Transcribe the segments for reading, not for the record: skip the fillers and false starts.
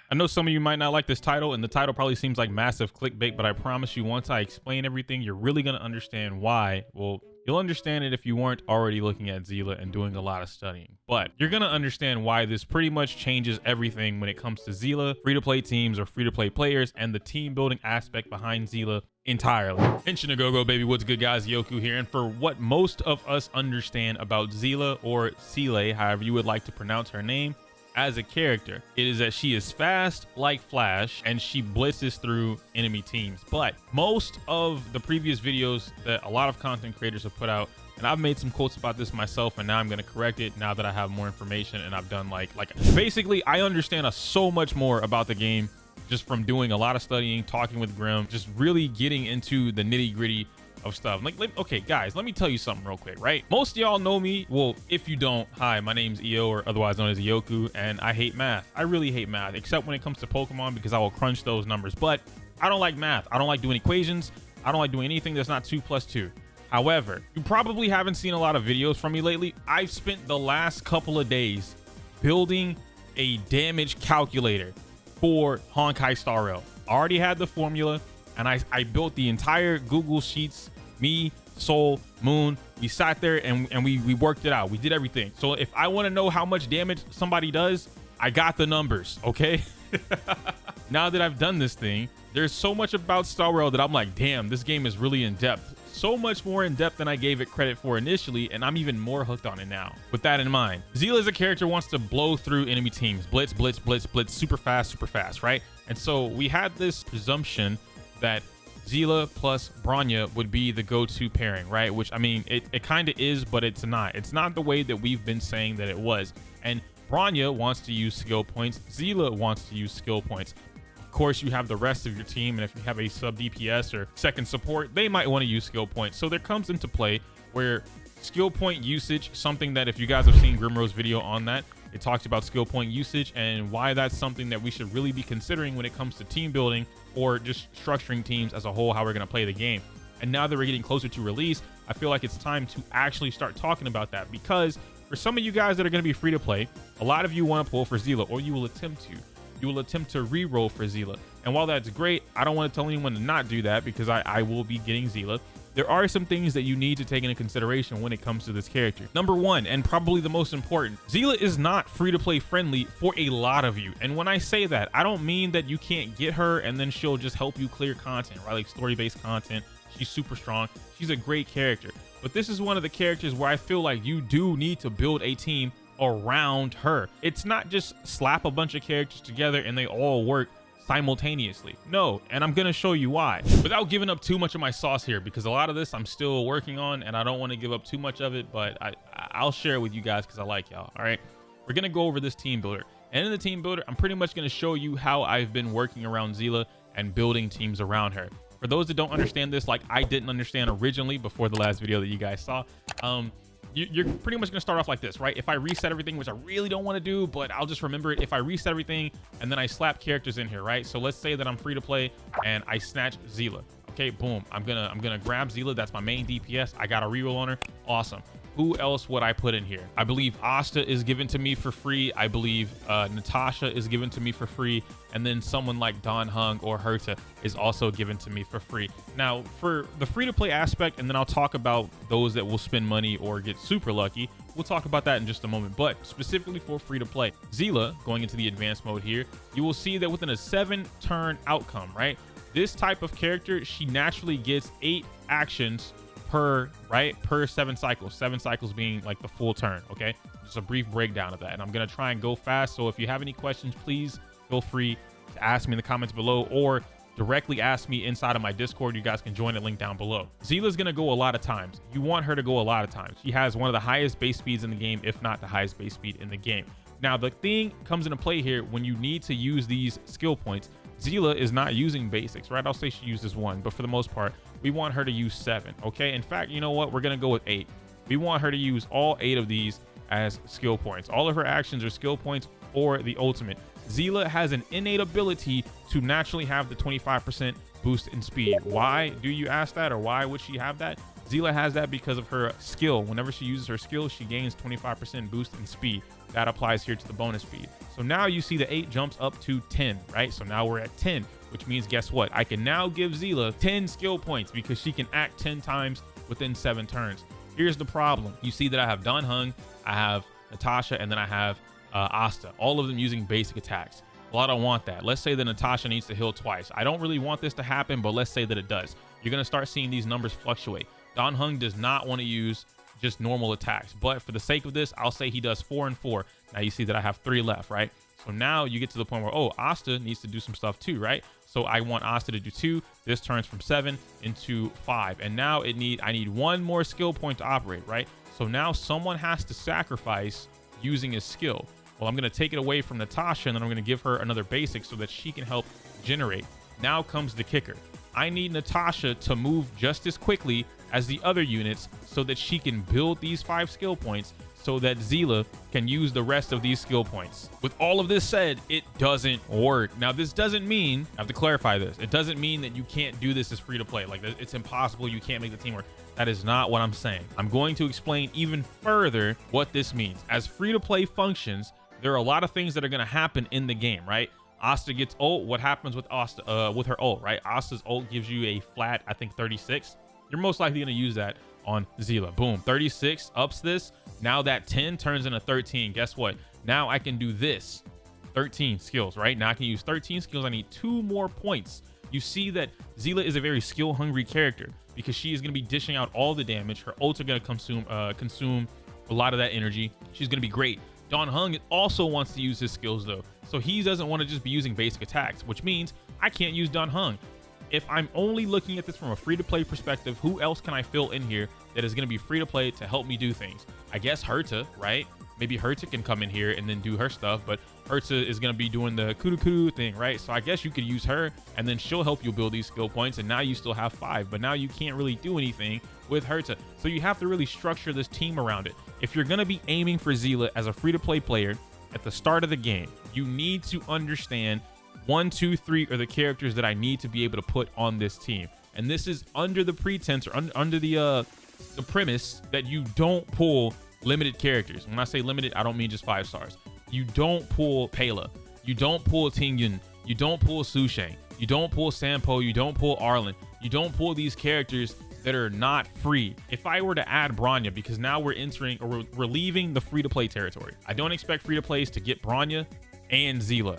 I know some of you might not like this title, and the title probably seems like massive clickbait, but I promise you, once I explain everything, you're really going to understand why. Well, you'll understand it if you weren't already looking at Seele and doing a lot of studying, but you're going to understand why this pretty much changes everything when it comes to Seele, free-to-play teams or free-to-play players, and the team building aspect behind Seele entirely. Henshin a go-go, baby. What's good, guys? Yoku here. And for what most of us understand about Seele, or Seele, however you would like to pronounce her name, as a character, it is that she is fast like Flash and she blitzes through enemy teams. But most of the previous videos that a lot of content creators have put out, and I've made some quotes about this myself, and now I'm going to correct it now that I have more information, and I've done like basically I understand so much more about the game just from doing a lot of studying, talking with Grim, just really getting into the nitty-gritty of stuff. Okay, guys, let me tell you something real quick, right? Most of y'all know me. Well, if you don't, hi, my name's EO, or otherwise known as Yoku, and I hate math. I really hate math, except when it comes to Pokemon, because I will crunch those numbers. But I don't like math. I don't like doing equations. I don't like doing anything that's not 2 + 2. However, you probably haven't seen a lot of videos from me lately. I've spent the last couple of days building a damage calculator for Honkai Star Rail. I already had the formula, and I built the entire Google Sheets. Me, Soul, Moon, we sat there and we worked it out. We did everything. So if I want to know how much damage somebody does, I got the numbers, okay? Now that I've done this thing, there's so much about Star Rail that I'm like, damn, this game is really in depth. So much more in depth than I gave it credit for initially, and I'm even more hooked on it now. With that in mind, Seele as a character wants to blow through enemy teams. Blitz, blitz, blitz, blitz, super fast, right? And so we had this presumption that Seele plus Bronya would be the go-to pairing, right? Which, I mean, it kind of is, but it's not. It's not the way that we've been saying that it was. And Bronya wants to use skill points. Seele wants to use skill points. Of course, you have the rest of your team, and if you have a sub DPS or second support, they might want to use skill points. So there comes into play where skill point usage, something that if you guys have seen Grimro's video on that, it talks about skill point usage and why that's something that we should really be considering when it comes to team building or just structuring teams as a whole, how we're going to play the game. And now that we're getting closer to release, I feel like it's time to actually start talking about that, because for some of you guys that are going to be free to play, a lot of you want to pull for Seele, or you will attempt to. You will attempt to re-roll for Seele. And while that's great, I don't want to tell anyone to not do that, because I will be getting Seele. There are some things that you need to take into consideration when it comes to this character. Number one, and probably the most important, Seele is not free-to-play friendly for a lot of you. And when I say that, I don't mean that you can't get her and then she'll just help you clear content, right? Like story-based content. She's super strong. She's a great character. But this is one of the characters where I feel like you do need to build a team around her. It's not just slap a bunch of characters together and they all work simultaneously. No, and I'm gonna show you why, without giving up too much of my sauce here, because a lot of this I'm still working on and I don't want to give up too much of it, but I'll share it with you guys because I like y'all. All right, we're gonna go over this team builder, and in the team builder I'm pretty much gonna show you how I've been working around Seele and building teams around her. For those that don't understand this, like I didn't understand originally before the last video that you guys saw, you're pretty much going to start off like this, right? If I reset everything, which I really don't want to do, but I'll just remember it. If I reset everything and then I slap characters in here, right? So let's say that I'm free to play and I snatch Seele. Okay, boom. I'm gonna grab Seele. That's my main DPS. I got a reroll on her. Awesome. Who else would I put in here? I believe Asta is given to me for free. I believe Natasha is given to me for free. And then someone like Don Hung or Herta is also given to me for free. Now, for the free-to-play aspect, and then I'll talk about those that will spend money or get super lucky. We'll talk about that in just a moment. But specifically for free-to-play, Seele, going into the advanced mode here, you will see that within a 7-turn outcome, right? This type of character, she naturally gets 8 actions per 7 cycles being like the full turn. Okay, just a brief breakdown of that, and I'm gonna try and go fast. So if you have any questions, please feel free to ask me in the comments below, or directly ask me inside of my Discord. You guys can join the link down below. Seele's gonna go a lot of times. You want her to go a lot of times. She has one of the highest base speeds in the game, if not the highest base speed in the game. Now the thing comes into play here when you need to use these skill points. Seele is not using basics, right? I'll say she uses 1, but for the most part, we want her to use 7. Okay, in fact, you know what? We're gonna go with 8. We want her to use all 8 of these as skill points. All of her actions are skill points or the ultimate. Seele has an innate ability to naturally have the 25% boost in speed. Why do you ask that, or why would she have that? Seele has that because of her skill. Whenever she uses her skill, she gains 25% boost in speed. That applies here to the bonus speed. So now you see the 8 jumps up to 10, right? So now we're at 10, which means guess what? I can now give Seele 10 skill points because she can act 10 times within 7 turns. Here's the problem. You see that I have Dan Heng, I have Natasha, and then I have Asta, all of them using basic attacks. Well, I don't want that. Let's say that Natasha needs to heal twice. I don't really want this to happen, but let's say that it does. You're going to start seeing these numbers fluctuate. Dan Heng does not want to use just normal attacks, but for the sake of this, I'll say he does 4 and 4. Now you see that I have 3 left, right? So now you get to the point where, oh, Asta needs to do some stuff too, right? So I want Asta to do 2. This turns from 7 into 5. And now I need 1 more skill point to operate, right? So now someone has to sacrifice using his skill. Well, I'm going to take it away from Natasha, and then I'm going to give her another basic so that she can help generate. Now comes the kicker. I need Natasha to move just as quickly as the other units so that she can build these 5 skill points so that Seele can use the rest of these skill points. With all of this said, it doesn't work. Now, this doesn't mean, I have to clarify this, it doesn't mean that you can't do this as free to play. Like, it's impossible, you can't make the team work. That is not what I'm saying. I'm going to explain even further what this means. As free to play functions, there are a lot of things that are going to happen in the game, right? Asta gets ult. What happens with Asta, with her ult, right? Asta's ult gives you a flat, I think 36. You're most likely going to use that on Seele. Boom, 36 ups this. Now that 10 turns into 13. Guess what? Now I can do this. 13 skills, right? Now I can use 13 skills. I need 2 more points. You see that Seele is a very skill hungry character because she is going to be dishing out all the damage. Her ults are going to consume a lot of that energy. She's going to be great. Dan Heng also wants to use his skills though. So he doesn't want to just be using basic attacks, which means I can't use Dan Heng. If I'm only looking at this from a free-to-play perspective, who else can I fill in here that is going to be free-to-play to help me do things? I guess Herta, right? Maybe Herta can come in here and then do her stuff, but Herta is going to be doing the kudu thing, right? So I guess you could use her, and then she'll help you build these skill points, and now you still have 5, but now you can't really do anything with Herta. So you have to really structure this team around it. If you're going to be aiming for Seele as a free-to-play player at the start of the game, you need to understand 1, 2, 3 are the characters that I need to be able to put on this team. And this is under the pretense or under the premise that you don't pull limited characters. When I say limited, I don't mean just 5 stars. You don't pull Pela. You don't pull Tingyun. You don't pull Susheng. You don't pull Sampo. You don't pull Arlen. You don't pull these characters that are not free. If I were to add Bronya, because now we're entering or we're leaving the free-to-play territory. I don't expect free-to-plays to get Bronya and Seele.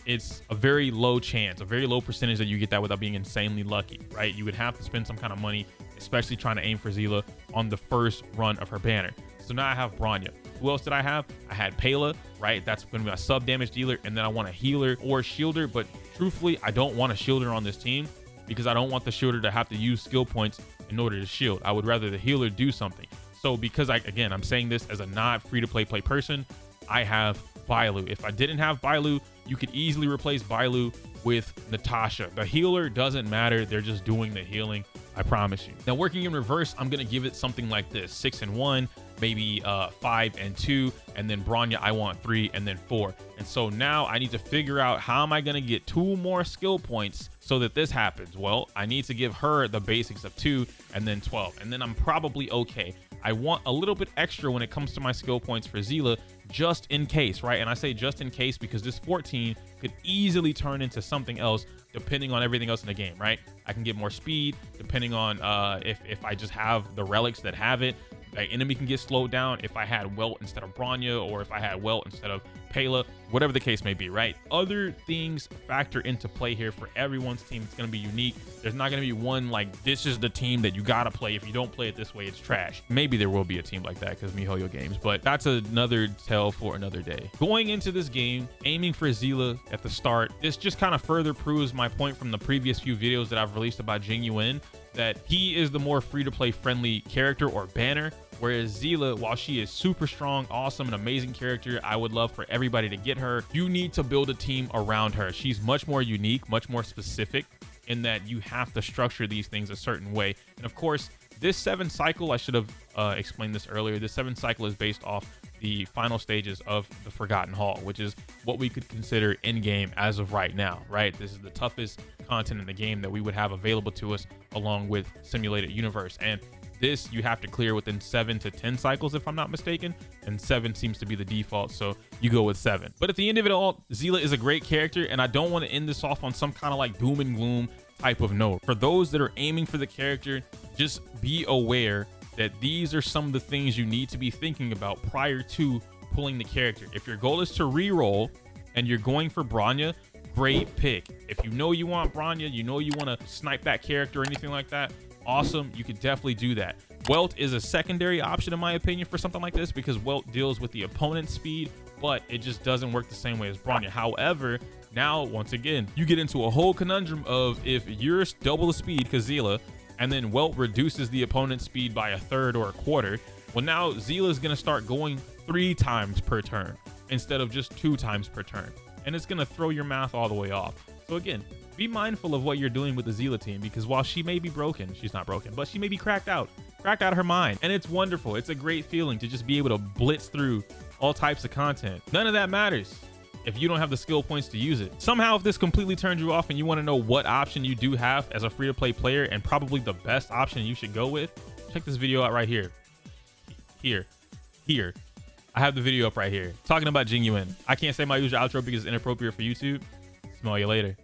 It's a very low chance, a very low percentage that you get that without being insanely lucky, right? You would have to spend some kind of money, especially trying to aim for Seele on the first run of her banner. So now I have Bronya. Who else did I have? I had Pela, right? That's going to be my sub damage dealer, and then I want a healer or shielder, but truthfully, I don't want a shielder on this team because I don't want the shielder to have to use skill points in order to shield. I would rather the healer do something. So because I'm saying this as a not free-to-play person, I have Bailu. If I didn't have Bailu, you could easily replace Bailu with Natasha. The healer doesn't matter. They're just doing the healing. I promise you. Now, working in reverse, I'm going to give it something like this: 6 and 1, maybe 5 and 2, and then Bronya, I want 3 and then 4. And so now I need to figure out how am I going to get 2 more skill points so that this happens. Well, I need to give her the basics of 2 and then 12, and then I'm probably okay. I want a little bit extra when it comes to my skill points for Seele, just in case, right? And I say just in case because this 14 could easily turn into something else depending on everything else in the game, right? I can get more speed depending on if I just have the relics that have it. The enemy can get slowed down if I had Welt instead of Bronya, or if I had Welt instead of Pela, whatever the case may be, right? Other things factor into play here for everyone's team. It's going to be unique. There's not going to be one like, this is the team that you got to play. If you don't play it this way, it's trash. Maybe there will be a team like that because MiHoYo Games, but that's another tale for another day. Going into this game, aiming for Seele at the start, this just kind of further proves my point from the previous few videos that I've released about Jing Yuan, that he is the more free-to-play friendly character or banner, whereas Seele, while she is super strong, awesome, an amazing character, I would love for everybody to get her. You need to build a team around her. She's much more unique, much more specific in that you have to structure these things a certain way. And of course, this 7 cycle, I should have explained this earlier, this 7 cycle is based off the final stages of the Forgotten Hall, which is what we could consider in-game as of right now, right? This is the toughest content in the game that we would have available to us along with Simulated Universe. And This you have to clear within 7 to 10 cycles, if I'm not mistaken, and 7 seems to be the default, so you go with 7. But at the end of it all, Seele is a great character, and I don't want to end this off on some kind of like doom and gloom type of note. For those that are aiming for the character, just be aware that these are some of the things you need to be thinking about prior to pulling the character. If your goal is to reroll and you're going for Bronya, great pick. If you know you want Bronya, you know you want to snipe that character or anything like that, awesome, you could definitely do that. Welt is a secondary option in my opinion for something like this, because Welt deals with the opponent's speed, but it just doesn't work the same way as Bronya. However, now once again, you get into a whole conundrum of if you're double the speed, because Seele, and then Welt reduces the opponent's speed by 1/3 or 1/4. Well, now Seele is going to start going 3 times per turn instead of just 2 times per turn. And it's going to throw your math all the way off. So again, be mindful of what you're doing with the Seele team, because while she may be broken, she's not broken, but she may be cracked out of her mind. And it's wonderful. It's a great feeling to just be able to blitz through all types of content. None of that matters if you don't have the skill points to use it. Somehow, if this completely turns you off and you want to know what option you do have as a free-to-play player and probably the best option you should go with, check this video out right here. Here. I have the video up right here talking about Jing Yuan. I can't say my usual outro because it's inappropriate for YouTube. Smell you later.